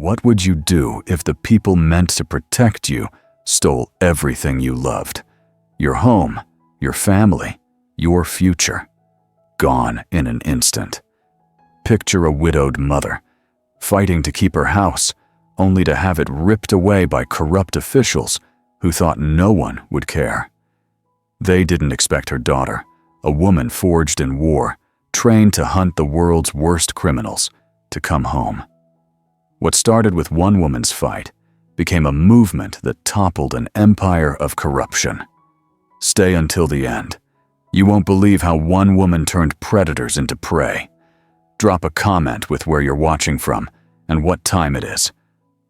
What would you do if the people meant to protect you stole everything you loved? Your home, your family, your future. Gone in an instant. Picture a widowed mother, fighting to keep her house, only to have it ripped away by corrupt officials who thought no one would care. They didn't expect her daughter, a woman forged in war, trained to hunt the world's worst criminals, to come home. What started with one woman's fight became a movement that toppled an empire of corruption. Stay until the end. You won't believe how one woman turned predators into prey. Drop a comment with where you're watching from and what time it is.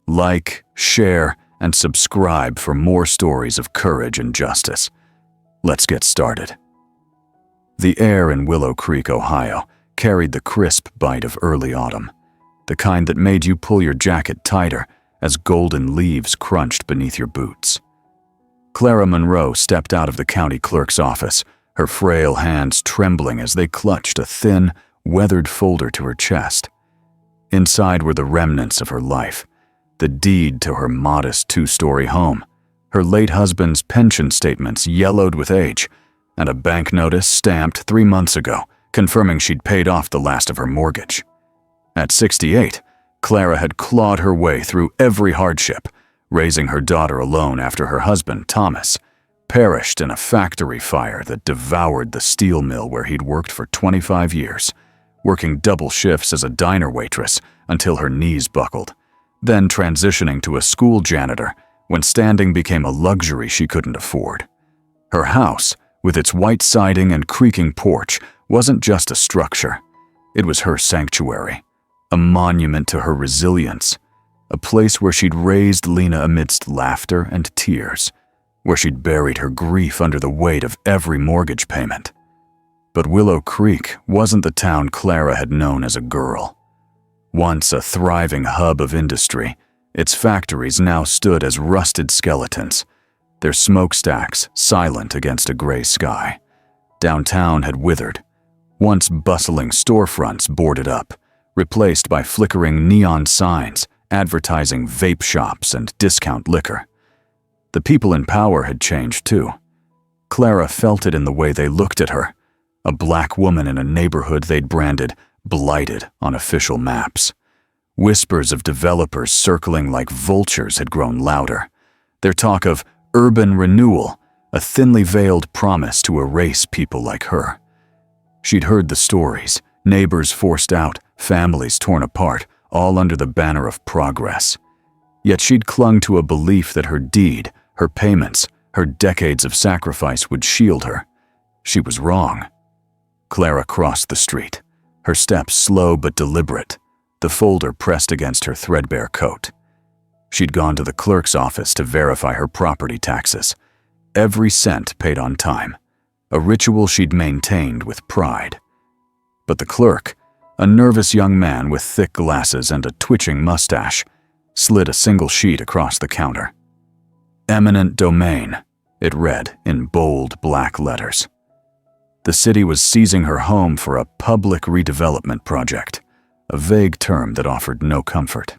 Like, share, and subscribe for more stories of courage and justice. Let's get started. The air in Willow Creek, Ohio, carried the crisp bite of early autumn, the kind that made you pull your jacket tighter as golden leaves crunched beneath your boots. Clara Monroe stepped out of the county clerk's office, her frail hands trembling as they clutched a thin, weathered folder to her chest. Inside were the remnants of her life, the deed to her modest two-story home, her late husband's pension statements yellowed with age, and a bank notice stamped 3 months ago, confirming she'd paid off the last of her mortgage. At 68, Clara had clawed her way through every hardship, raising her daughter alone after her husband, Thomas, perished in a factory fire that devoured the steel mill where he'd worked for 25 years, working double shifts as a diner waitress until her knees buckled, then transitioning to a school janitor when standing became a luxury she couldn't afford. Her house, with its white siding and creaking porch, wasn't just a structure. It was her sanctuary, a monument to her resilience, a place where she'd raised Lena amidst laughter and tears, where she'd buried her grief under the weight of every mortgage payment. But Willow Creek wasn't the town Clara had known as a girl. Once a thriving hub of industry, its factories now stood as rusted skeletons, their smokestacks silent against a gray sky. Downtown had withered, once bustling storefronts boarded up, replaced by flickering neon signs advertising vape shops and discount liquor. The people in power had changed too. Clara felt it in the way they looked at her, a black woman in a neighborhood they'd branded blighted on official maps. Whispers of developers circling like vultures had grown louder, their talk of urban renewal, a thinly veiled promise to erase people like her. She'd heard the stories, neighbors forced out, families torn apart, all under the banner of progress. Yet she'd clung to a belief that her deed, her payments, her decades of sacrifice would shield her. She was wrong. Clara crossed the street, her steps slow but deliberate, the folder pressed against her threadbare coat. She'd gone to the clerk's office to verify her property taxes, every cent paid on time, a ritual she'd maintained with pride. But the clerk, a nervous young man with thick glasses and a twitching mustache, slid a single sheet across the counter. Eminent domain, it read in bold black letters. The city was seizing her home for a public redevelopment project, a vague term that offered no comfort.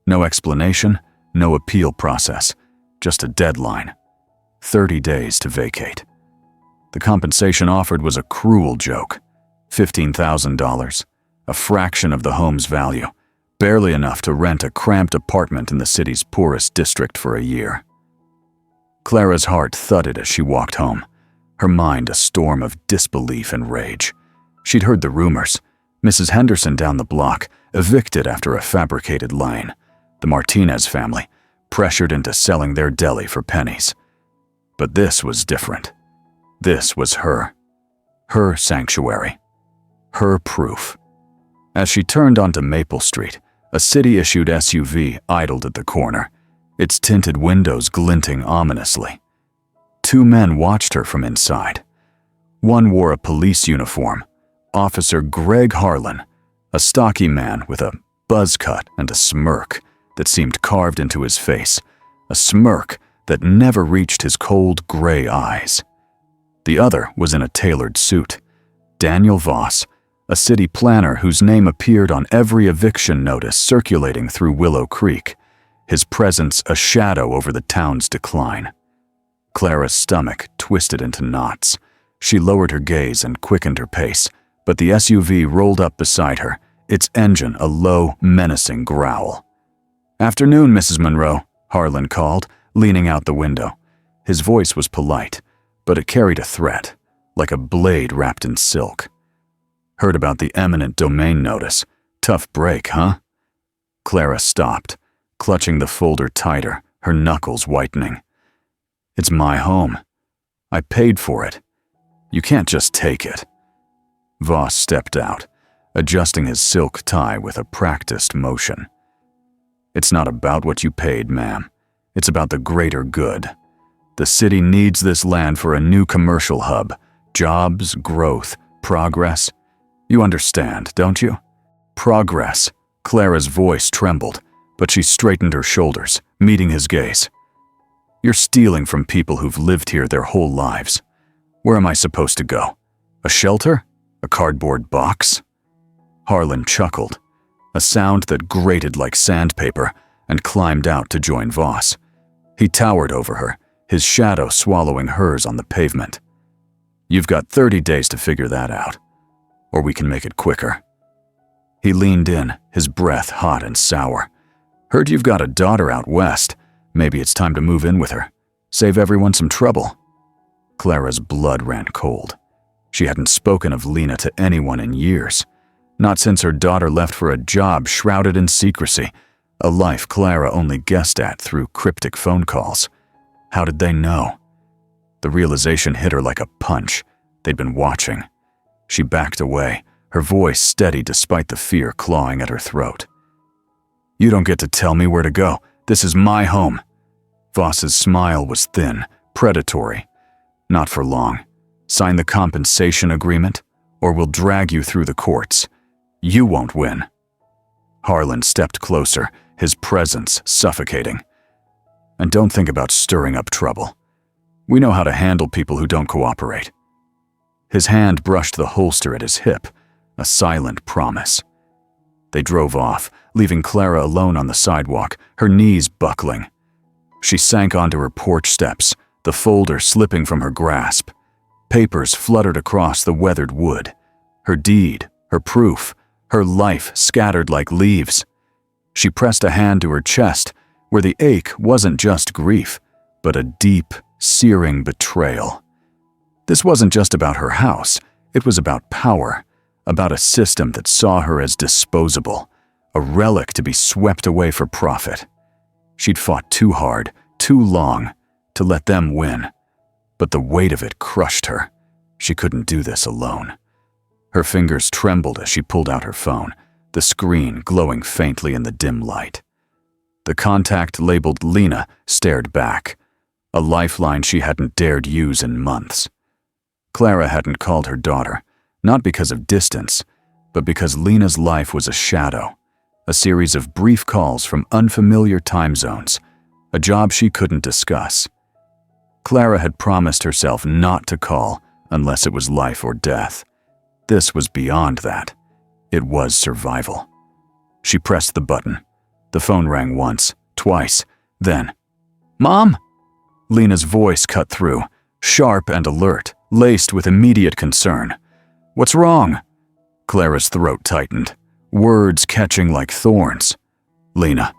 No explanation, no appeal process, just a deadline. 30 days to vacate. The compensation offered was a cruel joke. $15,000, a fraction of the home's value, barely enough to rent a cramped apartment in the city's poorest district for a year. Clara's heart thudded as she walked home, her mind a storm of disbelief and rage. She'd heard the rumors. Mrs. Henderson down the block, evicted after a fabricated line. The Martinez family, pressured into selling their deli for pennies. But this was different. This was her sanctuary, her proof. As she turned onto Maple Street, a city-issued SUV idled at the corner, its tinted windows glinting ominously. 2 men watched her from inside. One wore a police uniform, Officer Greg Harlan, a stocky man with a buzz cut and a smirk that seemed carved into his face, a smirk that never reached his cold gray eyes. The other was in a tailored suit, Daniel Voss, a city planner whose name appeared on every eviction notice circulating through Willow Creek, his presence a shadow over the town's decline. Clara's stomach twisted into knots. She lowered her gaze and quickened her pace, but the SUV rolled up beside her, its engine a low, menacing growl. "Afternoon, Mrs. Monroe," Harlan called, leaning out the window. His voice was polite, but it carried a threat, like a blade wrapped in silk. "Heard about the eminent domain notice. Tough break, huh?" Clara stopped, clutching the folder tighter, her knuckles whitening. "It's my home. I paid for it. You can't just take it." Voss stepped out, adjusting his silk tie with a practiced motion. "It's not about what you paid, ma'am. It's about the greater good. The city needs this land for a new commercial hub. Jobs, growth, progress. You understand, don't you?" "Progress." Clara's voice trembled, but she straightened her shoulders, meeting his gaze. "You're stealing from people who've lived here their whole lives. Where am I supposed to go? A shelter? A cardboard box?" Harlan chuckled, a sound that grated like sandpaper, and climbed out to join Voss. He towered over her, his shadow swallowing hers on the pavement. "You've got 30 days to figure that out, or we can make it quicker." He leaned in, his breath hot and sour. "Heard you've got a daughter out west. Maybe it's time to move in with her. Save everyone some trouble." Clara's blood ran cold. She hadn't spoken of Lena to anyone in years, not since her daughter left for a job shrouded in secrecy, a life Clara only guessed at through cryptic phone calls. How did they know? The realization hit her like a punch. They'd been watching. She backed away, her voice steady despite the fear clawing at her throat. "You don't get to tell me where to go. This is my home." Voss's smile was thin, predatory. "Not for long. Sign the compensation agreement, or we'll drag you through the courts. You won't win." Harlan stepped closer, his presence suffocating. "And don't think about stirring up trouble. We know how to handle people who don't cooperate." His hand brushed the holster at his hip, a silent promise. They drove off, leaving Clara alone on the sidewalk, her knees buckling. She sank onto her porch steps, the folder slipping from her grasp. Papers fluttered across the weathered wood. Her deed, her proof, her life scattered like leaves. She pressed a hand to her chest, where the ache wasn't just grief, but a deep, searing betrayal. This wasn't just about her house, it was about power, about a system that saw her as disposable, a relic to be swept away for profit. She'd fought too hard, too long, to let them win, but the weight of it crushed her. She couldn't do this alone. Her fingers trembled as she pulled out her phone, the screen glowing faintly in the dim light. The contact labeled Lena stared back, a lifeline she hadn't dared use in months. Clara hadn't called her daughter, not because of distance, but because Lena's life was a shadow, a series of brief calls from unfamiliar time zones, a job she couldn't discuss. Clara had promised herself not to call unless it was life or death. This was beyond that. It was survival. She pressed the button. The phone rang once, twice, then, "Mom?" Lena's voice cut through, sharp and alert, laced with immediate concern. "What's wrong?" Clara's throat tightened, words catching like thorns. "Lena,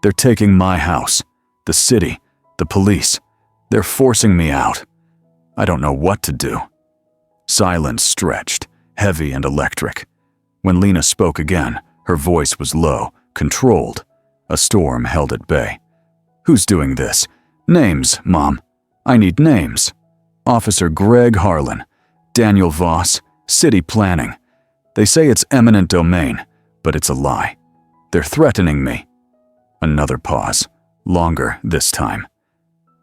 they're taking my house, the city, the police. They're forcing me out. I don't know what to do." Silence stretched, heavy and electric. When Lena spoke again, her voice was low, controlled. A storm held at bay. "Who's doing this? Names, Mom. I need names. Officer Greg Harlan, Daniel Voss, City Planning. They say it's eminent domain, but it's a lie. They're threatening me." Another pause, longer this time.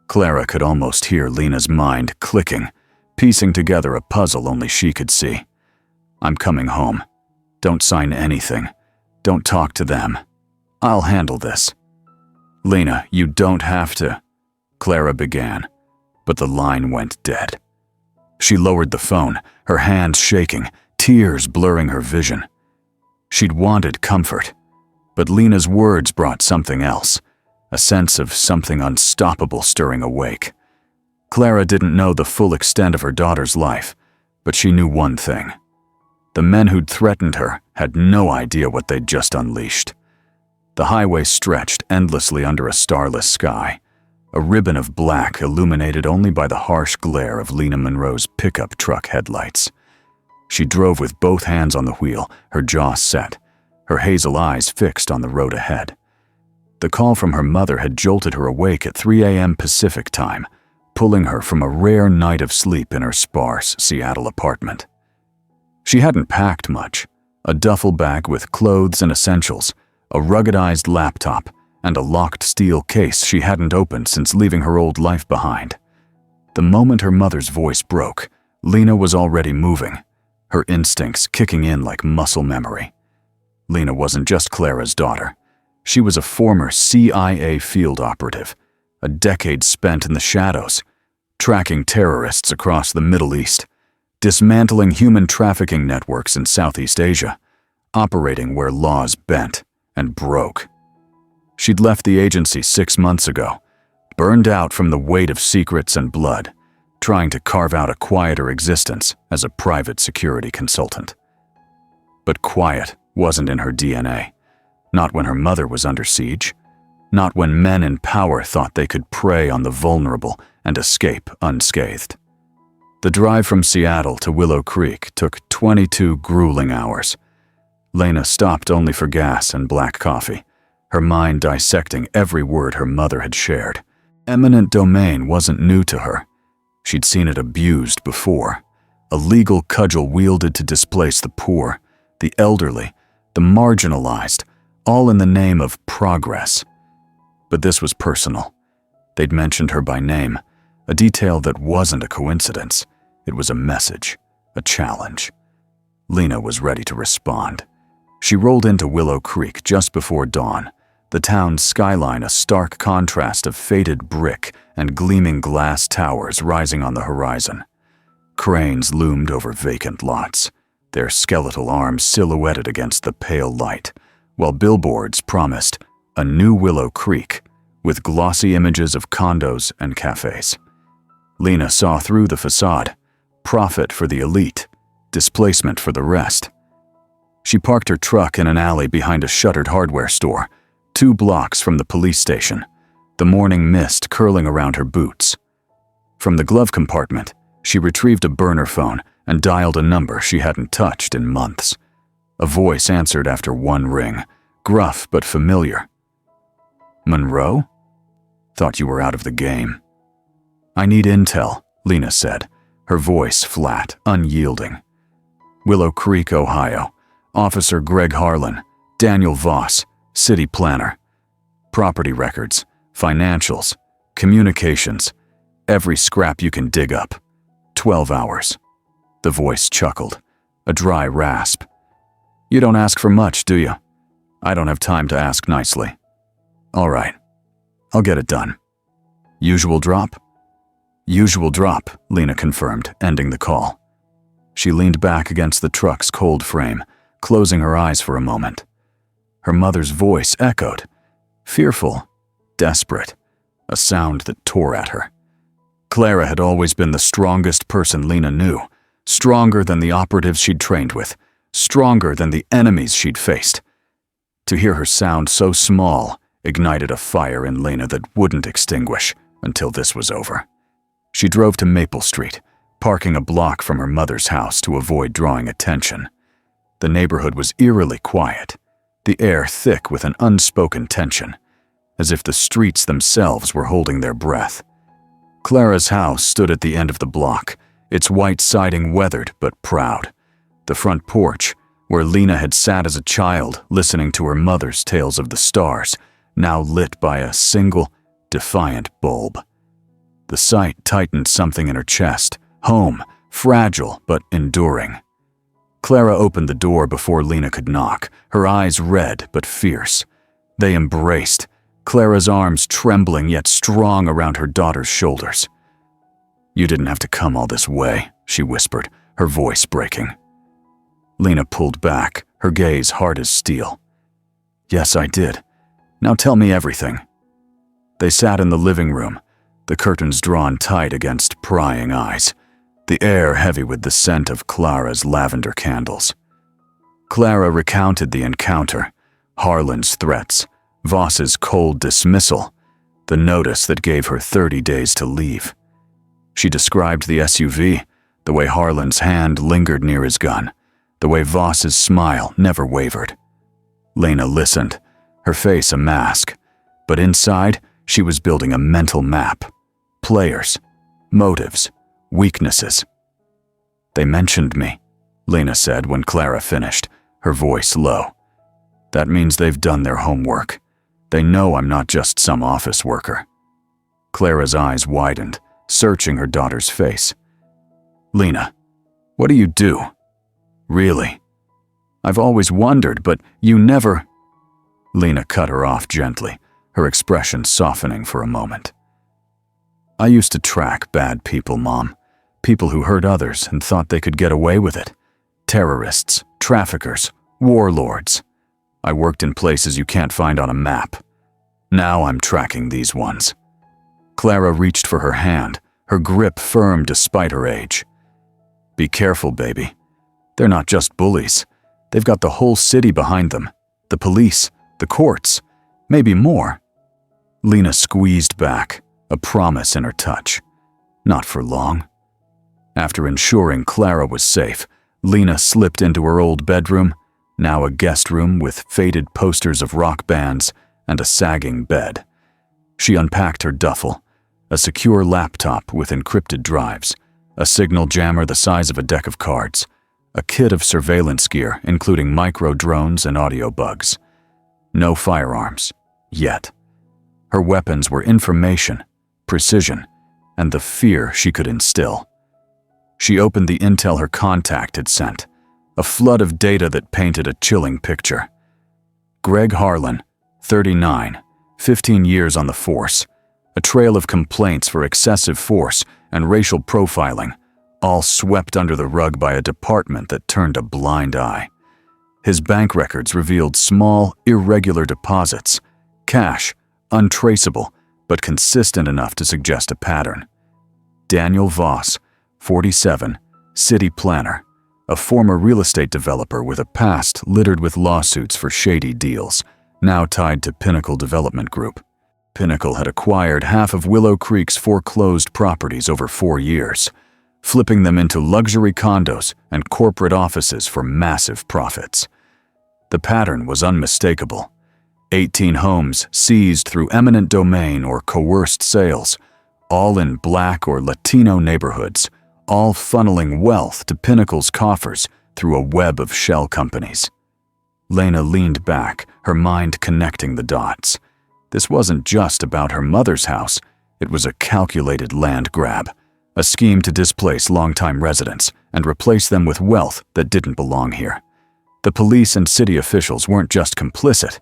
Clara could almost hear Lena's mind clicking, piecing together a puzzle only she could see. "I'm coming home. Don't sign anything. Don't talk to them. I'll handle this." "Lena, you don't have to," Clara began, but the line went dead. She lowered the phone, her hands shaking, tears blurring her vision. She'd wanted comfort, but Lena's words brought something else, a sense of something unstoppable stirring awake. Clara didn't know the full extent of her daughter's life, but she knew one thing. The men who'd threatened her had no idea what they'd just unleashed. The highway stretched endlessly under a starless sky, a ribbon of black illuminated only by the harsh glare of Lena Monroe's pickup truck headlights. She drove with both hands on the wheel, her jaw set, her hazel eyes fixed on the road ahead. The call from her mother had jolted her awake at 3 a.m. Pacific time, pulling her from a rare night of sleep in her sparse Seattle apartment. She hadn't packed much: a duffel bag with clothes and essentials, a ruggedized laptop, and a locked steel case she hadn't opened since leaving her old life behind. The moment her mother's voice broke, Lena was already moving, her instincts kicking in like muscle memory. Lena wasn't just Clara's daughter. She was a former CIA field operative, a decade spent in the shadows, tracking terrorists across the Middle East, dismantling human trafficking networks in Southeast Asia, operating where laws bent and broke. She'd left the agency 6 months ago, burned out from the weight of secrets and blood, trying to carve out a quieter existence as a private security consultant. But quiet wasn't in her DNA, not when her mother was under siege, not when men in power thought they could prey on the vulnerable and escape unscathed. The drive from Seattle to Willow Creek took 22 grueling hours. Lena stopped only for gas and black coffee, her mind dissecting every word her mother had shared. Eminent domain wasn't new to her. She'd seen it abused before, a legal cudgel wielded to displace the poor, the elderly, the marginalized, all in the name of progress. But this was personal. They'd mentioned her by name, a detail that wasn't a coincidence. It was a message, a challenge. Lena was ready to respond. She rolled into Willow Creek just before dawn, the town's skyline a stark contrast of faded brick and gleaming glass towers rising on the horizon. Cranes loomed over vacant lots, their skeletal arms silhouetted against the pale light, while billboards promised a new Willow Creek with glossy images of condos and cafes. Lena saw through the facade: profit for the elite, displacement for the rest. She parked her truck in an alley behind a shuttered hardware store, 2 blocks from the police station, the morning mist curling around her boots. From the glove compartment, she retrieved a burner phone and dialed a number she hadn't touched in months. A voice answered after one ring, gruff but familiar. "Monroe? Thought you were out of the game." "I need intel," Lena said, her voice flat, unyielding. "Willow Creek, Ohio. Officer Greg Harlan, Daniel Voss, city planner. Property records, financials, communications, every scrap you can dig up. 12 hours. The voice chuckled, a dry rasp. "You don't ask for much, do you? I don't have time to ask nicely." "All right, I'll get it done." "Usual drop?" "Usual drop," Lena confirmed, ending the call. She leaned back against the truck's cold frame, closing her eyes for a moment. Her mother's voice echoed, fearful, desperate, a sound that tore at her. Clara had always been the strongest person Lena knew, stronger than the operatives she'd trained with, stronger than the enemies she'd faced. To hear her sound so small ignited a fire in Lena that wouldn't extinguish until this was over. She drove to Maple Street, parking a block from her mother's house to avoid drawing attention. The neighborhood was eerily quiet, the air thick with an unspoken tension, as if the streets themselves were holding their breath. Clara's house stood at the end of the block, its white siding weathered but proud. The front porch, where Lena had sat as a child listening to her mother's tales of the stars, now lit by a single, defiant bulb. The sight tightened something in her chest, home, fragile but enduring. Clara opened the door before Lena could knock, her eyes red but fierce. They embraced, Clara's arms trembling yet strong around her daughter's shoulders. "You didn't have to come all this way," she whispered, her voice breaking. Lena pulled back, her gaze hard as steel. Yes, I did. Now tell me everything. They sat in the living room, the curtains drawn tight against prying eyes, the air heavy with the scent of Clara's lavender candles. Clara recounted the encounter, Harlan's threats, Voss's cold dismissal, the notice that gave her 30 days to leave. She described the SUV, the way Harlan's hand lingered near his gun, the way Voss's smile never wavered. Lena listened, her face a mask, but inside she was building a mental map. Players, motives, weaknesses. They mentioned me, Lena said when Clara finished, her voice low. That means they've done their homework. They know I'm not just some office worker. Clara's eyes widened, searching her daughter's face. Lena, what do you do? Really? I've always wondered, but you never… Lena cut her off gently, her expression softening for a moment. I used to track bad people, Mom. People who hurt others and thought they could get away with it. Terrorists, traffickers, warlords. I worked in places you can't find on a map. Now I'm tracking these ones. Clara reached for her hand, her grip firm despite her age. Be careful, baby. They're not just bullies. They've got the whole city behind them. The police, the courts, maybe more. Lena squeezed back, a promise in her touch. Not for long. After ensuring Clara was safe, Lena slipped into her old bedroom, now a guest room with faded posters of rock bands and a sagging bed. She unpacked her duffel, a secure laptop with encrypted drives, a signal jammer the size of a deck of cards, a kit of surveillance gear including micro-drones and audio bugs. No firearms, yet. Her weapons were information, precision, and the fear she could instill. She opened the intel her contact had sent, a flood of data that painted a chilling picture. Greg Harlan, 39, 15 years on the force, a trail of complaints for excessive force and racial profiling, all swept under the rug by a department that turned a blind eye. His bank records revealed small, irregular deposits, cash, untraceable, but consistent enough to suggest a pattern. Daniel Voss, 47, city planner, a former real estate developer with a past littered with lawsuits for shady deals, now tied to Pinnacle Development Group. Pinnacle had acquired half of Willow Creek's foreclosed properties over 4 years, flipping them into luxury condos and corporate offices for massive profits. The pattern was unmistakable. 18 homes seized through eminent domain or coerced sales, all in Black or Latino neighborhoods, all funneling wealth to Pinnacle's coffers through a web of shell companies. Lena leaned back, her mind connecting the dots. This wasn't just about her mother's house, it was a calculated land grab, a scheme to displace longtime residents and replace them with wealth that didn't belong here. The police and city officials weren't just complicit,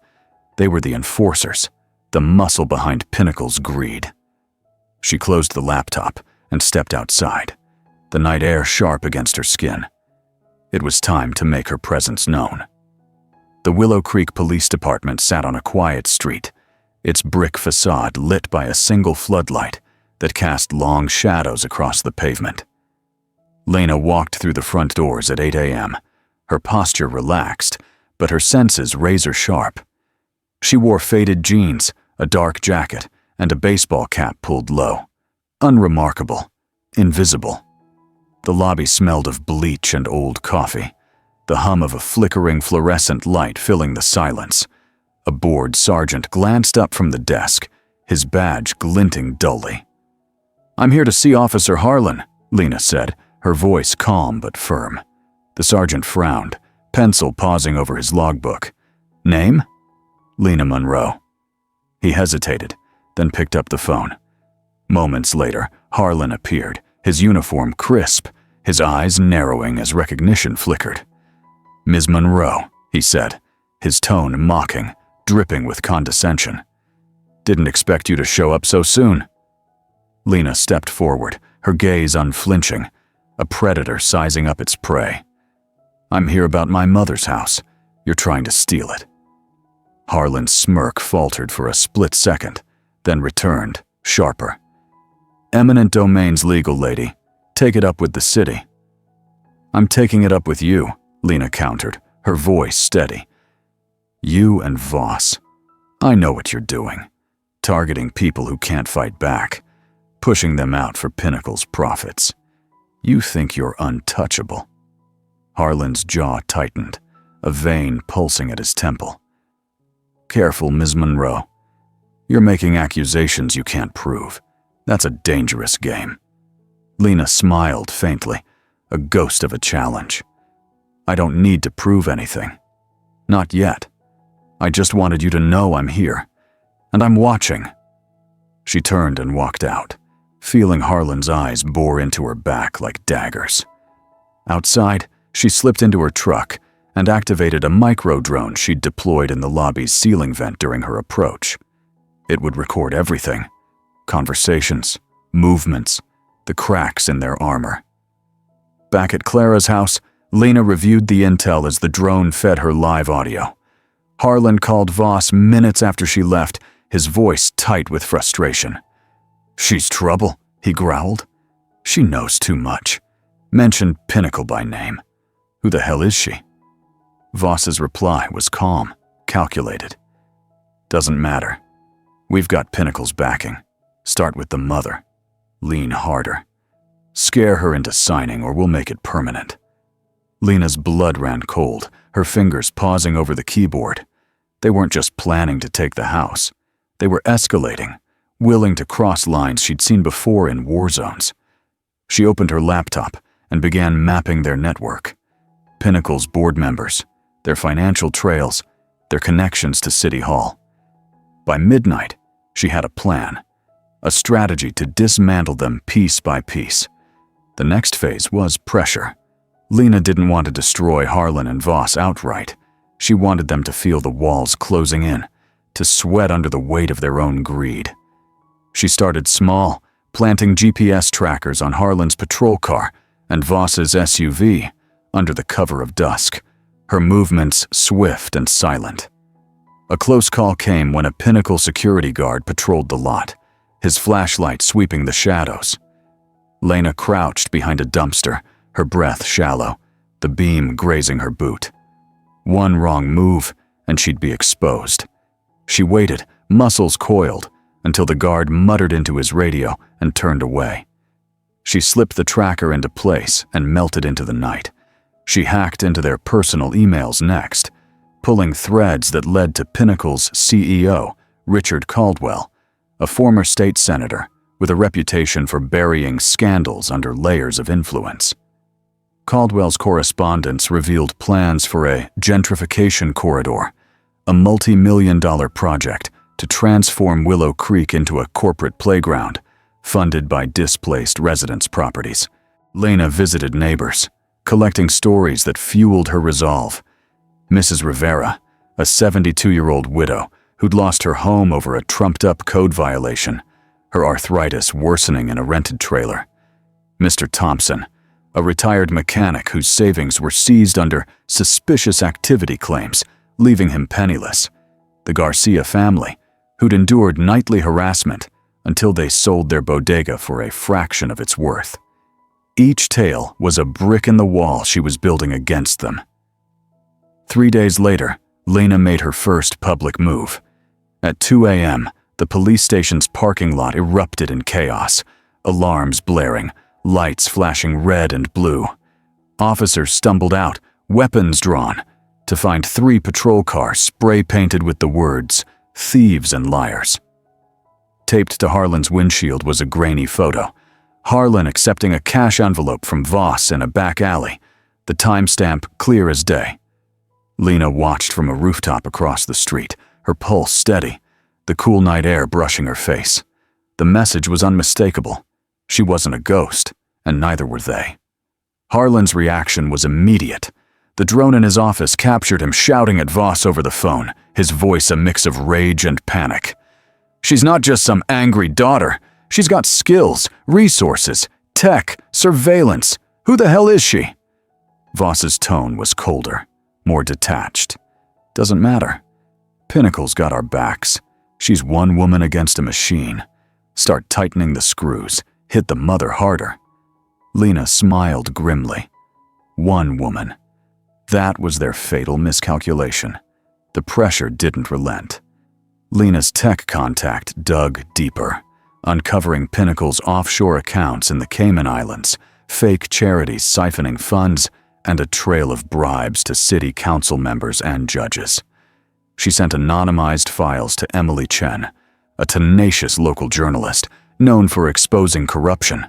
they were the enforcers, the muscle behind Pinnacle's greed. She closed the laptop and stepped outside, the night air sharp against her skin. It was time to make her presence known. The Willow Creek Police Department sat on a quiet street, its brick facade lit by a single floodlight that cast long shadows across the pavement. Lena walked through the front doors at 8 a.m., her posture relaxed, but her senses razor-sharp. She wore faded jeans, a dark jacket, and a baseball cap pulled low. Unremarkable, invisible. The lobby smelled of bleach and old coffee, the hum of a flickering fluorescent light filling the silence. A bored sergeant glanced up from the desk, his badge glinting dully. "I'm here to see Officer Harlan," Lena said, her voice calm but firm. The sergeant frowned, pencil pausing over his logbook. "Name?" "Lena Monroe." He hesitated, then picked up the phone. Moments later, Harlan appeared, his uniform crisp, his eyes narrowing as recognition flickered. "Ms. Monroe," he said, his tone mocking, dripping with condescension. "Didn't expect you to show up so soon." Lena stepped forward, her gaze unflinching, a predator sizing up its prey. I'm here about my mother's house. You're trying to steal it." Harlan's smirk faltered for a split second, then returned, sharper. "Eminent domain's legal, lady. Take it up with the city." "I'm taking it up with you," Lena countered, her voice steady. "You and Voss. I know what you're doing. Targeting people who can't fight back, pushing them out for Pinnacle's profits. You think you're untouchable." Harlan's jaw tightened, a vein pulsing at his temple. "Careful, Ms. Monroe. You're making accusations you can't prove. That's a dangerous game." Lena smiled faintly, a ghost of a challenge. "I don't need to prove anything. Not yet. I just wanted you to know I'm here. And I'm watching." She turned and walked out, feeling Harlan's eyes bore into her back like daggers. Outside, she slipped into her truck and activated a micro-drone she'd deployed in the lobby's ceiling vent during her approach. It would record everything: conversations, movements, the cracks in their armor. Back at Clara's house, Lena reviewed the intel as the drone fed her live audio. Harlan called Voss minutes after she left, his voice tight with frustration. "She's trouble," he growled. "She knows too much. Mentioned Pinnacle by name. Who the hell is she?" Voss's reply was calm, calculated. "Doesn't matter. We've got Pinnacle's backing. Start with the mother. Lean harder. Scare her into signing or we'll make it permanent." Lena's blood ran cold, her fingers pausing over the keyboard. They weren't just planning to take the house. They were escalating, willing to cross lines she'd seen before in war zones. She opened her laptop and began mapping their network. Pinnacle's board members, their financial trails, their connections to City Hall. By midnight, she had a plan, a strategy to dismantle them piece by piece. The next phase was pressure. Lena didn't want to destroy Harlan and Voss outright. She wanted them to feel the walls closing in, to sweat under the weight of their own greed. She started small, planting GPS trackers on Harlan's patrol car and Voss's SUV under the cover of dusk, her movements swift and silent. A close call came when a Pinnacle security guard patrolled the lot, his flashlight sweeping the shadows. Lena crouched behind a dumpster, her breath shallow, the beam grazing her boot. One wrong move, and she'd be exposed. She waited, muscles coiled, until the guard muttered into his radio and turned away. She slipped the tracker into place and melted into the night. She hacked into their personal emails next, pulling threads that led to Pinnacle's CEO, Richard Caldwell, a former state senator with a reputation for burying scandals under layers of influence. Caldwell's correspondence revealed plans for a gentrification corridor, a multi-million-dollar project to transform Willow Creek into a corporate playground, funded by displaced residents' properties. Lena visited neighbors, collecting stories that fueled her resolve. Mrs. Rivera, a 72-year-old widow who'd lost her home over a trumped-up code violation, her arthritis worsening in a rented trailer. Mr. Thompson, a retired mechanic whose savings were seized under suspicious activity claims, leaving him penniless. The Garcia family, who'd endured nightly harassment until they sold their bodega for a fraction of its worth. Each tale was a brick in the wall she was building against them. 3 days later, Lena made her first public move. At 2 a.m., the police station's parking lot erupted in chaos, alarms blaring, lights flashing red and blue. Officers stumbled out, weapons drawn, to find 3 patrol cars spray-painted with the words, "Thieves and Liars." Taped to Harlan's windshield was a grainy photo. Harlan accepting a cash envelope from Voss in a back alley, the timestamp clear as day. Lena watched from a rooftop across the street, her pulse steady, the cool night air brushing her face. The message was unmistakable. She wasn't a ghost, and neither were they. Harlan's reaction was immediate. The drone in his office captured him shouting at Voss over the phone, his voice a mix of rage and panic. "She's not just some angry daughter. She's got skills, resources, tech, surveillance. Who the hell is she?" Voss's tone was colder, more detached. Doesn't matter. Pinnacle's got our backs. She's one woman against a machine. Start tightening the screws. Hit the mother harder. Lena smiled grimly. One woman. That was their fatal miscalculation. The pressure didn't relent. Lena's tech contact dug deeper, uncovering Pinnacle's offshore accounts in the Cayman Islands, fake charities siphoning funds, and a trail of bribes to city council members and judges. She sent anonymized files to Emily Chen, a tenacious local journalist known for exposing corruption.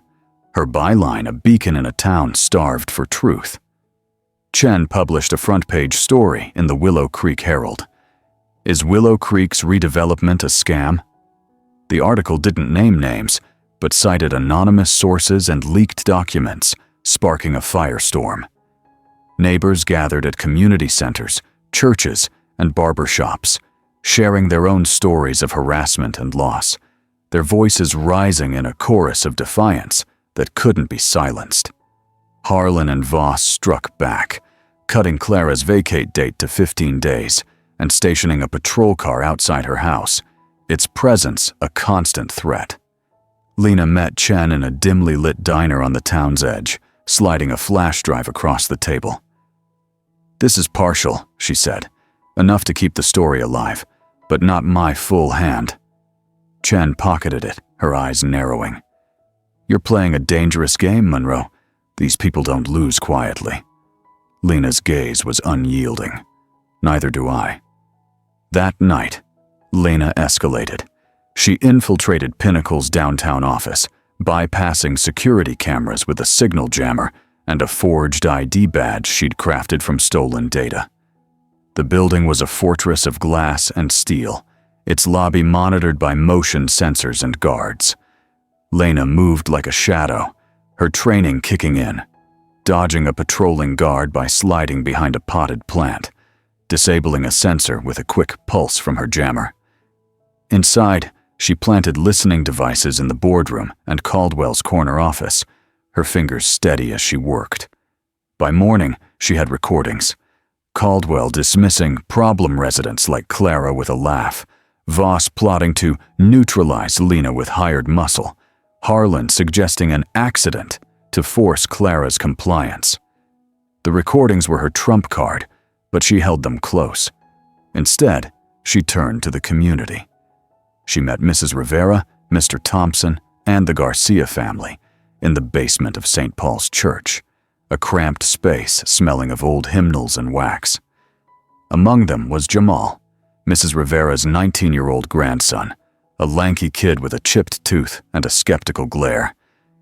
Her byline, a beacon in a town starved for truth. Chen published a front-page story in the Willow Creek Herald. Is Willow Creek's redevelopment a scam? The article didn't name names, but cited anonymous sources and leaked documents, sparking a firestorm. Neighbors gathered at community centers, churches, and barbershops, sharing their own stories of harassment and loss, their voices rising in a chorus of defiance that couldn't be silenced. Harlan and Voss struck back, cutting Clara's vacate date to 15 days and stationing a patrol car outside her house, its presence a constant threat. Lena met Chen in a dimly lit diner on the town's edge, sliding a flash drive across the table. "This is partial," she said. "Enough to keep the story alive, but not my full hand." Chen pocketed it, her eyes narrowing. "You're playing a dangerous game, Monroe. These people don't lose quietly." Lena's gaze was unyielding. Neither do I. That night, Lena escalated. She infiltrated Pinnacle's downtown office, bypassing security cameras with a signal jammer and a forged ID badge she'd crafted from stolen data. The building was a fortress of glass and steel, its lobby monitored by motion sensors and guards. Lena moved like a shadow, her training kicking in, dodging a patrolling guard by sliding behind a potted plant, disabling a sensor with a quick pulse from her jammer. Inside, she planted listening devices in the boardroom and Caldwell's corner office, her fingers steady as she worked. By morning, she had recordings. Caldwell dismissing problem residents like Clara with a laugh, Voss plotting to neutralize Lena with hired muscle, Harlan suggesting an accident to force Clara's compliance. The recordings were her trump card, but she held them close. Instead, she turned to the community. She met Mrs. Rivera, Mr. Thompson, and the Garcia family in the basement of St. Paul's Church, a cramped space smelling of old hymnals and wax. Among them was Jamal, Mrs. Rivera's 19-year-old grandson, a lanky kid with a chipped tooth and a skeptical glare,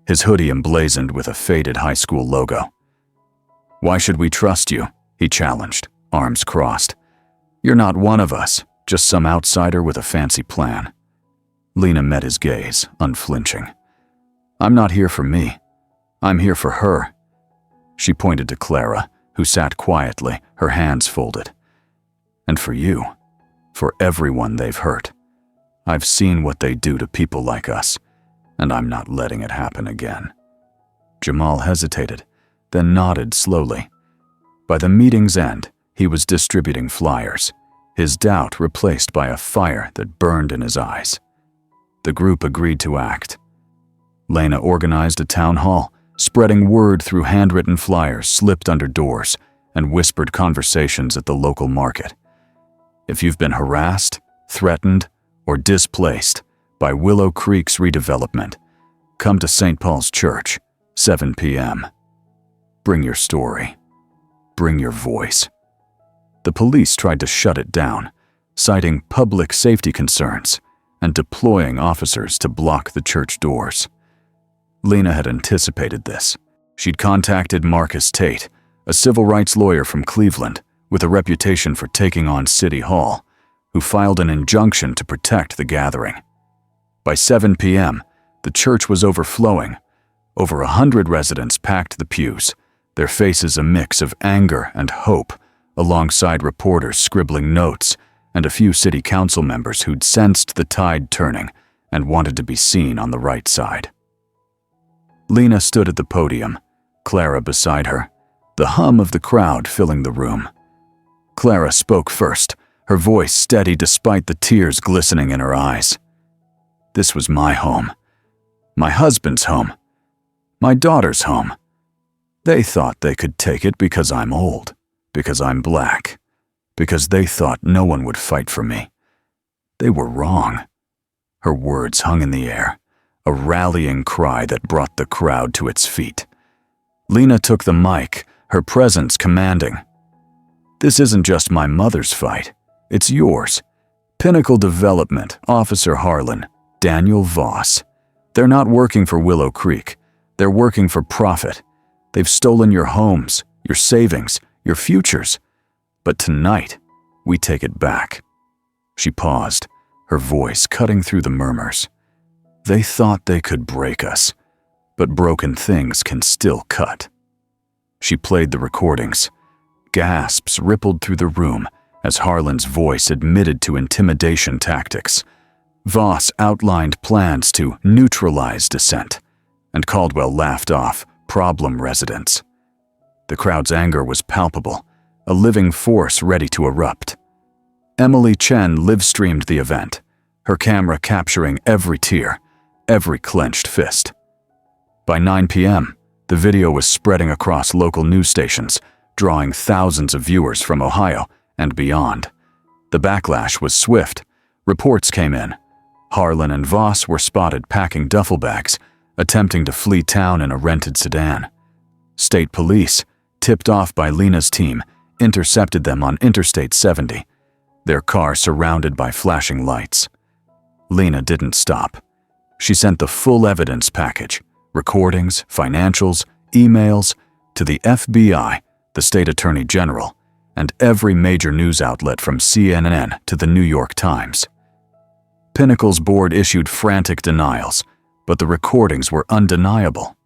his hoodie emblazoned with a faded high school logo. "Why should we trust you?" he challenged, arms crossed. "You're not one of us, just some outsider with a fancy plan." Lena met his gaze, unflinching. "I'm not here for me. I'm here for her." She pointed to Clara, who sat quietly, her hands folded. "And for you, for everyone they've hurt. I've seen what they do to people like us, and I'm not letting it happen again." Jamal hesitated, then nodded slowly. By the meeting's end, he was distributing flyers, his doubt replaced by a fire that burned in his eyes. The group agreed to act. Lena organized a town hall, spreading word through handwritten flyers slipped under doors and whispered conversations at the local market. If you've been harassed, threatened, or displaced by Willow Creek's redevelopment, come to St. Paul's Church, 7 p.m. Bring your story. Bring your voice. The police tried to shut it down, citing public safety concerns and deploying officers to block the church doors. Lena had anticipated this. She'd contacted Marcus Tate, a civil rights lawyer from Cleveland with a reputation for taking on City Hall, who filed an injunction to protect the gathering. By 7 p.m., the church was overflowing. Over 100 residents packed the pews, their faces a mix of anger and hope, alongside reporters scribbling notes and a few city council members who'd sensed the tide turning and wanted to be seen on the right side. Lena stood at the podium, Clara beside her, the hum of the crowd filling the room. Clara spoke first, her voice steady despite the tears glistening in her eyes. This was my home. My husband's home. My daughter's home. They thought they could take it because I'm old, because I'm black, because they thought no one would fight for me. They were wrong. Her words hung in the air, a rallying cry that brought the crowd to its feet. Lena took the mic, her presence commanding. This isn't just my mother's fight. It's yours. Pinnacle Development, Officer Harlan, Daniel Voss. They're not working for Willow Creek. They're working for profit. They've stolen your homes, your savings, your futures. But tonight, we take it back. She paused, her voice cutting through the murmurs. They thought they could break us, but broken things can still cut. She played the recordings. Gasps rippled through the room as Harlan's voice admitted to intimidation tactics. Voss outlined plans to neutralize dissent, and Caldwell laughed off problem residents. The crowd's anger was palpable, a living force ready to erupt. Emily Chen live-streamed the event, her camera capturing every tear, every clenched fist. By 9 p.m., the video was spreading across local news stations, drawing thousands of viewers from Ohio and beyond. The backlash was swift. Reports came in. Harlan and Voss were spotted packing duffel bags, attempting to flee town in a rented sedan. State police, tipped off by Lena's team, intercepted them on Interstate 70, their car surrounded by flashing lights. Lena didn't stop. She sent the full evidence package, recordings, financials, emails, to the FBI, the State Attorney General, and every major news outlet from CNN to the New York Times. Pinnacle's board issued frantic denials, but the recordings were undeniable.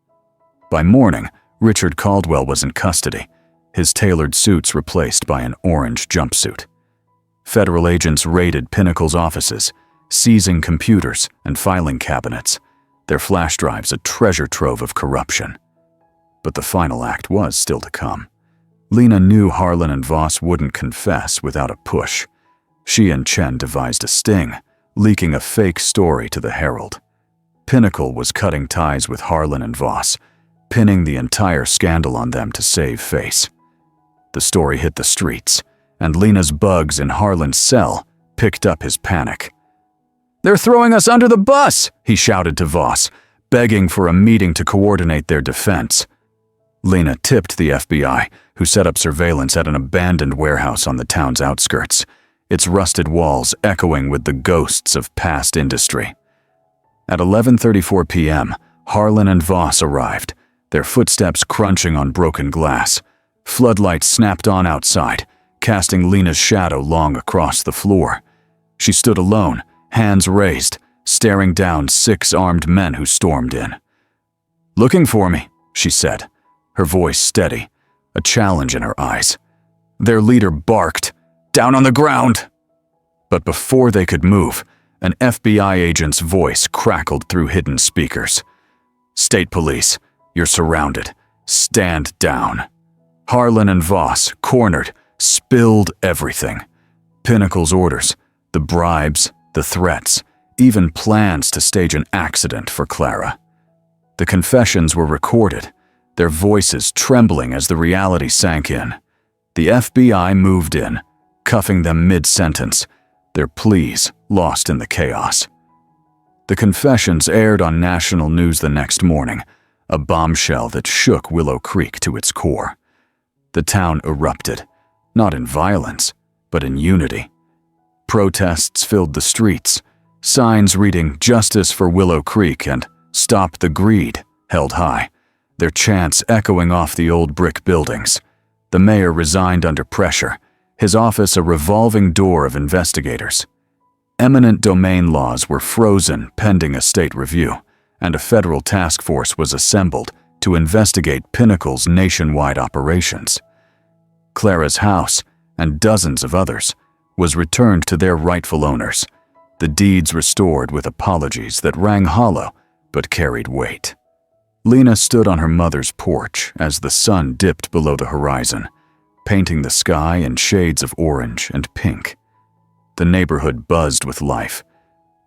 By morning, Richard Caldwell was in custody, his tailored suits replaced by an orange jumpsuit. Federal agents raided Pinnacle's offices, seizing computers and filing cabinets, their flash drives a treasure trove of corruption. But the final act was still to come. Lena knew Harlan and Voss wouldn't confess without a push. She and Chen devised a sting, leaking a fake story to the Herald. Pinnacle was cutting ties with Harlan and Voss, pinning the entire scandal on them to save face. The story hit the streets, and Lena's bugs in Harlan's cell picked up his panic. "They're throwing us under the bus!" he shouted to Voss, begging for a meeting to coordinate their defense. Lena tipped the FBI, who set up surveillance at an abandoned warehouse on the town's outskirts, its rusted walls echoing with the ghosts of past industry. At 11:34 p.m., Harlan and Voss arrived, their footsteps crunching on broken glass. Floodlights snapped on outside, casting Lena's shadow long across the floor. She stood alone, hands raised, staring down 6 armed men who stormed in. "Looking for me," she said, her voice steady, a challenge in her eyes. Their leader barked, "Down on the ground!" But before they could move, an FBI agent's voice crackled through hidden speakers. "State Police, you're surrounded. Stand down." Harlan and Voss, cornered, spilled everything. Pinnacle's orders, the bribes, the threats, even plans to stage an accident for Clara. The confessions were recorded, their voices trembling as the reality sank in. The FBI moved in, cuffing them mid-sentence, their pleas lost in the chaos. The confessions aired on national news the next morning, a bombshell that shook Willow Creek to its core. The town erupted, not in violence, but in unity. Protests filled the streets, signs reading "Justice for Willow Creek" and "Stop the Greed" held high, their chants echoing off the old brick buildings. The mayor resigned under pressure, his office a revolving door of investigators. Eminent domain laws were frozen pending a state review, and a federal task force was assembled to investigate Pinnacle's nationwide operations. Clara's house, and dozens of others, was returned to their rightful owners, the deeds restored with apologies that rang hollow but carried weight. Lena stood on her mother's porch as the sun dipped below the horizon, painting the sky in shades of orange and pink. The neighborhood buzzed with life.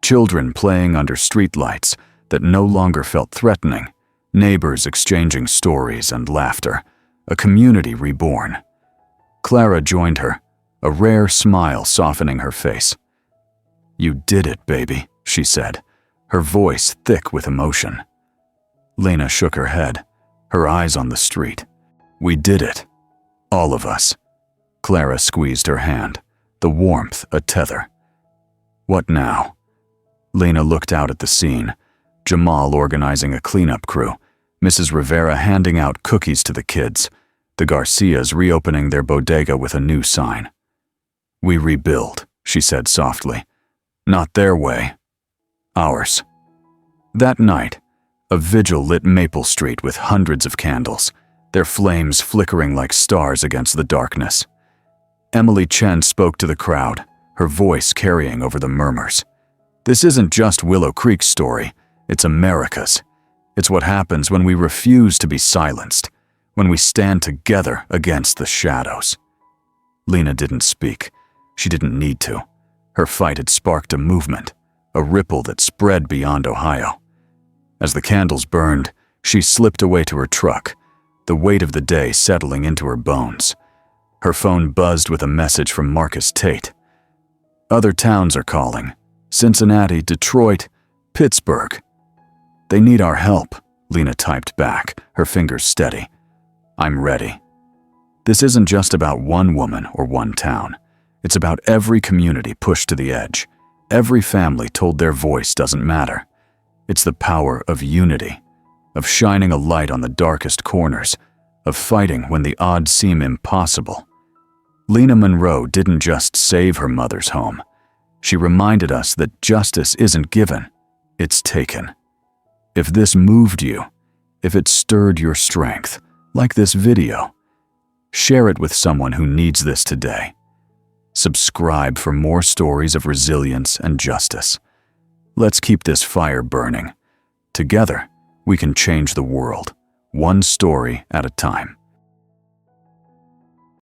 Children playing under streetlights that no longer felt threatening, neighbors exchanging stories and laughter, a community reborn. Clara joined her, a rare smile softening her face. "You did it, baby," she said, her voice thick with emotion. Lena shook her head, her eyes on the street. "We did it. All of us." Clara squeezed her hand, the warmth a tether. "What now?" Lena looked out at the scene, Jamal organizing a cleanup crew, Mrs. Rivera handing out cookies to the kids, the Garcias reopening their bodega with a new sign. "We rebuild," she said softly. "Not their way. Ours." That night, a vigil lit Maple Street with hundreds of candles, their flames flickering like stars against the darkness. Emily Chen spoke to the crowd, her voice carrying over the murmurs. "This isn't just Willow Creek's story, it's America's. It's what happens when we refuse to be silenced, when we stand together against the shadows." Lena didn't speak. She didn't need to. Her fight had sparked a movement, a ripple that spread beyond Ohio. As the candles burned, she slipped away to her truck, the weight of the day settling into her bones. Her phone buzzed with a message from Marcus Tate. "Other towns are calling. Cincinnati, Detroit, Pittsburgh. They need our help," Lena typed back, her fingers steady. "I'm ready." This isn't just about one woman or one town. It's about every community pushed to the edge, every family told their voice doesn't matter. It's the power of unity, of shining a light on the darkest corners, of fighting when the odds seem impossible. Lena Monroe didn't just save her mother's home. She reminded us that justice isn't given, it's taken. If this moved you, if it stirred your strength, like this video, share it with someone who needs this today. Subscribe for more stories of resilience and justice. Let's keep this fire burning. Together, we can change the world, one story at a time.